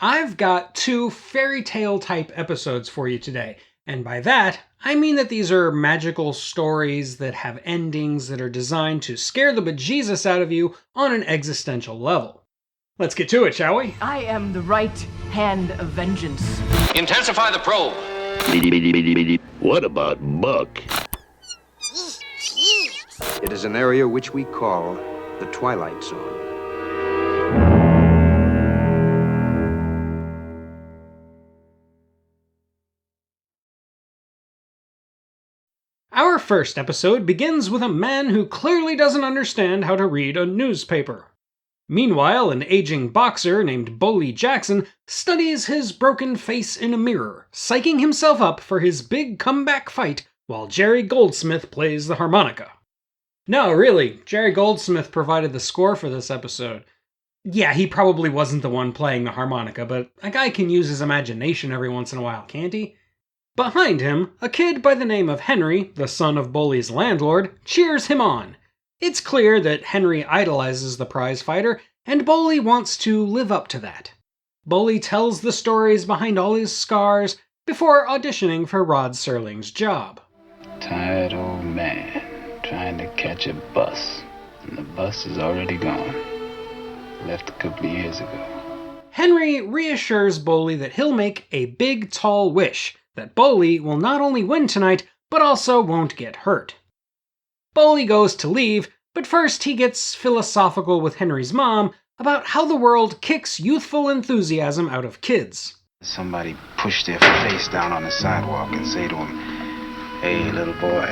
I've got two fairy tale type episodes for you today, and by that, I mean that these are magical stories that have endings that are designed to scare the bejesus out of you on an existential level. Let's get to it, shall we? I am the right hand of vengeance. Intensify the probe. What about Buck? It is an area which we call the Twilight Zone. Our first episode begins with a man who clearly doesn't understand how to read a newspaper. Meanwhile, an aging boxer named Bully Jackson studies his broken face in a mirror, psyching himself up for his big comeback fight while Jerry Goldsmith plays the harmonica. No, really, Jerry Goldsmith provided the score for this episode. Yeah, he probably wasn't the one playing the harmonica, but a guy can use his imagination every once in a while, can't he? Behind him, a kid by the name of Henry, the son of Bully's landlord, cheers him on. It's clear that Henry idolizes the prize fighter, and Bully wants to live up to that. Bully tells the stories behind all his scars before auditioning for Rod Serling's job. Tired old man trying to catch a bus, and the bus is already gone. Left a couple of years ago. Henry reassures Bully that he'll make a big, tall wish, that Bully will not only win tonight, but also won't get hurt. Bully goes to leave, but first he gets philosophical with Henry's mom about how the world kicks youthful enthusiasm out of kids. Somebody push their face down on the sidewalk and say to him, "Hey, little boy,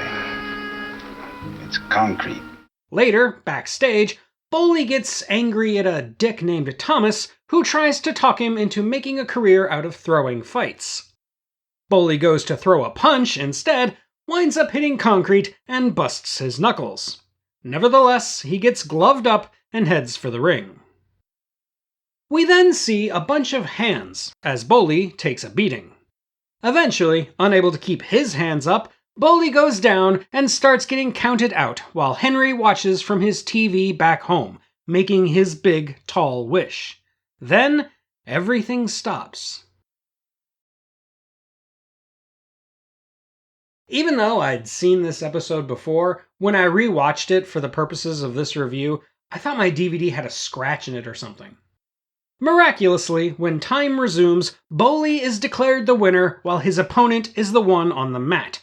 it's concrete." Later, backstage, Bully gets angry at a dick named Thomas who tries to talk him into making a career out of throwing fights. Bully goes to throw a punch instead, winds up hitting concrete, and busts his knuckles. Nevertheless, he gets gloved up and heads for the ring. We then see a bunch of hands, as Bully takes a beating. Eventually, unable to keep his hands up, Bully goes down and starts getting counted out while Henry watches from his TV back home, making his big, tall wish. Then, everything stops. Even though I'd seen this episode before, when I rewatched it for the purposes of this review, I thought my DVD had a scratch in it or something. Miraculously, when time resumes, Bully is declared the winner while his opponent is the one on the mat.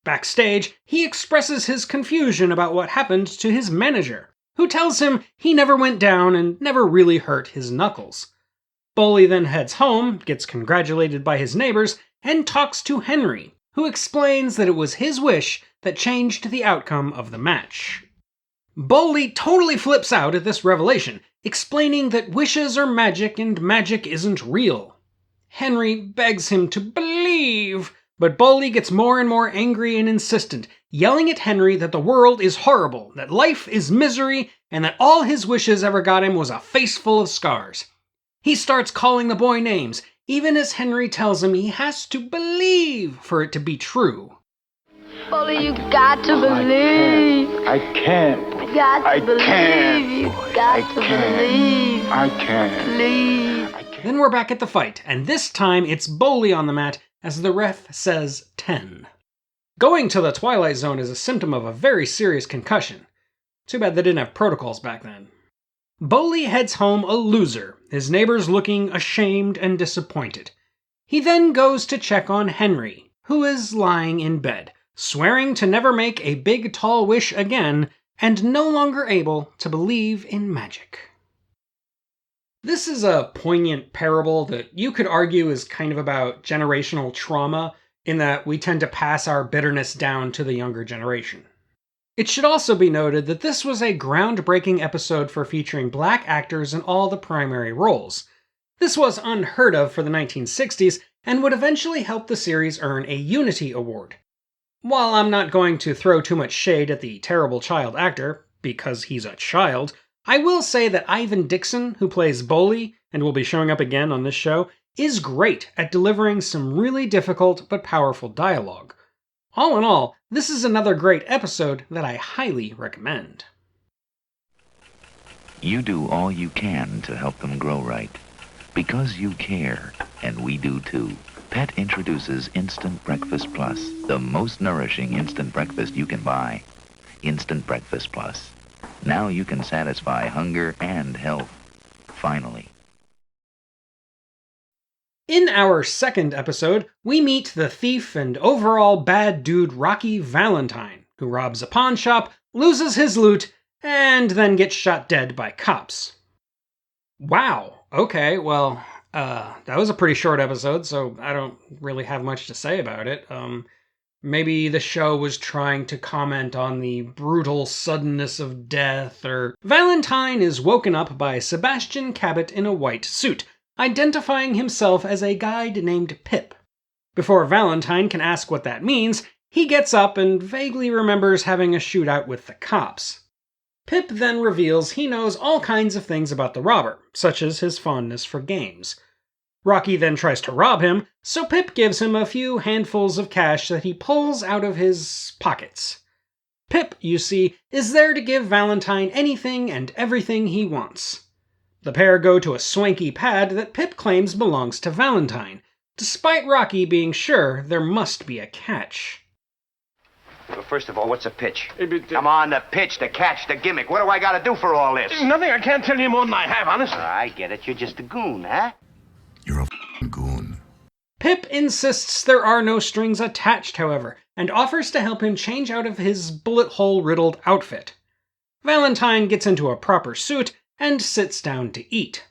Backstage, he expresses his confusion about what happened to his manager, who tells him he never went down and never really hurt his knuckles. Bully then heads home, gets congratulated by his neighbors, and talks to Henry, who explains that it was his wish that changed the outcome of the match. Bully totally flips out at this revelation, explaining that wishes are magic and magic isn't real. Henry begs him to believe, but Bully gets more and more angry and insistent, yelling at Henry that the world is horrible, that life is misery, and that all his wishes ever got him was a face full of scars. He starts calling the boy names, even as Henry tells him he has to believe for it to be true. Bully, you got to believe. I can't. You got to believe. You got to believe. I can't. Believe. Then we're back at the fight, and this time it's Bully on the mat as the ref says 10. Going to the Twilight Zone is a symptom of a very serious concussion. Too bad they didn't have protocols back then. Bully heads home a loser, his neighbors looking ashamed and disappointed. He then goes to check on Henry, who is lying in bed, swearing to never make a big tall wish again, and no longer able to believe in magic. This is a poignant parable that you could argue is kind of about generational trauma, in that we tend to pass our bitterness down to the younger generation. It should also be noted that this was a groundbreaking episode for featuring black actors in all the primary roles. This was unheard of for the 1960s, and would eventually help the series earn a Unity Award. While I'm not going to throw too much shade at the terrible child actor, because he's a child, I will say that Ivan Dixon, who plays Bully, and will be showing up again on this show, is great at delivering some really difficult but powerful dialogue. All in all, this is another great episode that I highly recommend. You do all you can to help them grow right. Because you care, and we do too. Pet introduces Instant Breakfast Plus, the most nourishing instant breakfast you can buy. Instant Breakfast Plus. Now you can satisfy hunger and health. Finally. In our second episode, we meet the thief and overall bad dude Rocky Valentine, who robs a pawn shop, loses his loot, and then gets shot dead by cops. Wow, okay, well, that was a pretty short episode, so I don't really have much to say about it. Maybe the show was trying to comment on the brutal suddenness of death, or... Valentine is woken up by Sebastian Cabot in a white suit, identifying himself as a guide named Pip. Before Valentine can ask what that means, he gets up and vaguely remembers having a shootout with the cops. Pip then reveals he knows all kinds of things about the robber, such as his fondness for games. Rocky then tries to rob him, so Pip gives him a few handfuls of cash that he pulls out of his pockets. Pip, you see, is there to give Valentine anything and everything he wants. The pair go to a swanky pad that Pip claims belongs to Valentine, despite Rocky being sure there must be a catch. Well, first of all, what's a pitch? Come on, the pitch, the catch, the gimmick. What do I got to do for all this? Nothing. I can't tell you more than I have, honestly. I get it. You're just a goon, huh? You're a f***ing goon. Pip insists there are no strings attached, however, and offers to help him change out of his bullet hole-riddled outfit. Valentine gets into a proper suit and sits down to eat.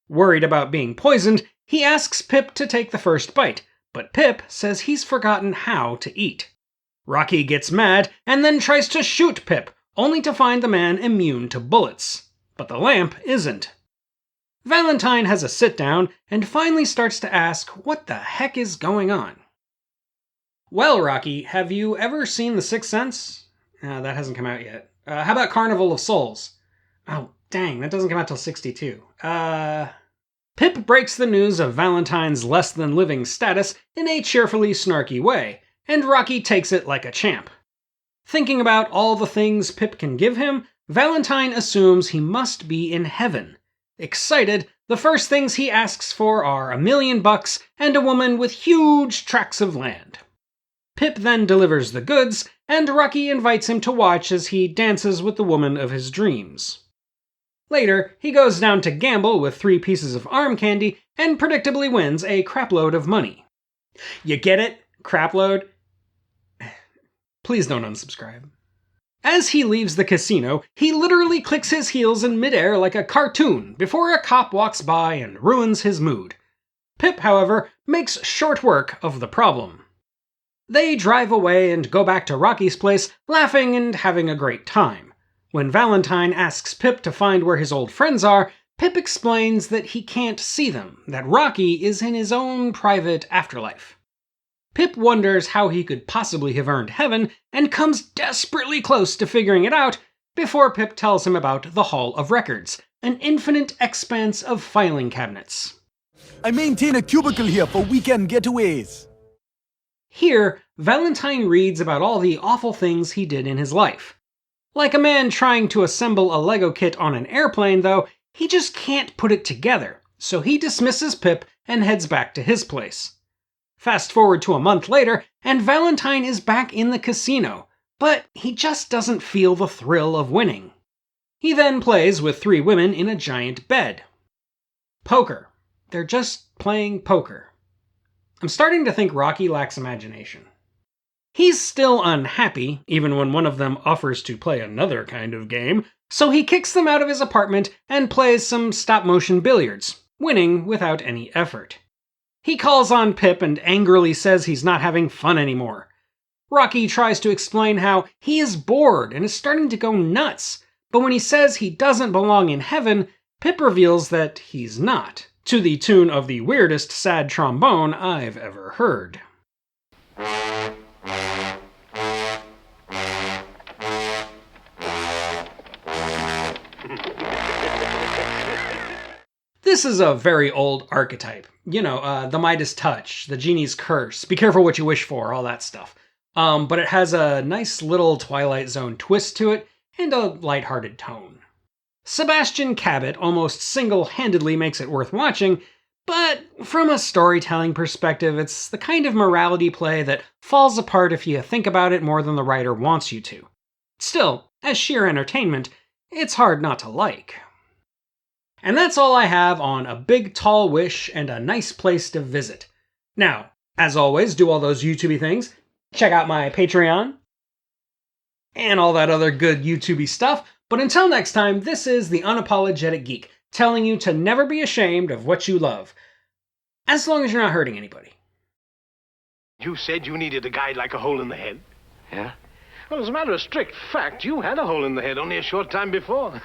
Worried about being poisoned, he asks Pip to take the first bite, but Pip says he's forgotten how to eat. Rocky gets mad and then tries to shoot Pip, only to find the man immune to bullets. But the lamp isn't. Valentine has a sit-down and finally starts to ask what the heck is going on. Well, Rocky, have you ever seen The Sixth Sense? That hasn't come out yet. How about Carnival of Souls? Oh, dang, that doesn't come out till 62. Pip breaks the news of Valentine's less-than-living status in a cheerfully snarky way, and Rocky takes it like a champ. Thinking about all the things Pip can give him, Valentine assumes he must be in heaven. Excited, the first things he asks for are $1 million and a woman with huge tracts of land. Pip then delivers the goods, and Rocky invites him to watch as he dances with the woman of his dreams. Later, he goes down to gamble with 3 pieces of arm candy and predictably wins a crapload of money. You get it? Crapload? Please don't unsubscribe. As he leaves the casino, he literally clicks his heels in midair like a cartoon before a cop walks by and ruins his mood. Pip, however, makes short work of the problem. They drive away and go back to Rocky's place, laughing and having a great time. When Valentine asks Pip to find where his old friends are, Pip explains that he can't see them, that Rocky is in his own private afterlife. Pip wonders how he could possibly have earned heaven, and comes desperately close to figuring it out before Pip tells him about the Hall of Records, an infinite expanse of filing cabinets. I maintain a cubicle here for weekend getaways. Here, Valentine reads about all the awful things he did in his life. Like a man trying to assemble a Lego kit on an airplane, though, he just can't put it together, so he dismisses Pip and heads back to his place. Fast forward to a month later, and Valentine is back in the casino, but he just doesn't feel the thrill of winning. He then plays with 3 women in a giant bed. Poker. They're just playing poker. I'm starting to think Rocky lacks imagination. He's still unhappy, even when one of them offers to play another kind of game, so he kicks them out of his apartment and plays some stop-motion billiards, winning without any effort. He calls on Pip and angrily says he's not having fun anymore. Rocky tries to explain how he is bored and is starting to go nuts, but when he says he doesn't belong in heaven, Pip reveals that he's not, to the tune of the weirdest sad trombone I've ever heard. This is a very old archetype. You know, the Midas touch, the genie's curse, be careful what you wish for, all that stuff. But it has a nice little Twilight Zone twist to it, and a lighthearted tone. Sebastian Cabot almost single-handedly makes it worth watching, But from a storytelling perspective, it's the kind of morality play that falls apart if you think about it more than the writer wants you to. Still, as sheer entertainment, it's hard not to like. And that's all I have on A Big Tall Wish and a Nice Place to Visit. Now, as always, do all those YouTubey things. Check out my Patreon, and all that other good YouTubey stuff. But until next time, this is the Unapologetic Geek, telling you to never be ashamed of what you love. As long as you're not hurting anybody. You said you needed a guide like a hole in the head. Yeah? Well, as a matter of strict fact, you had a hole in the head only a short time before.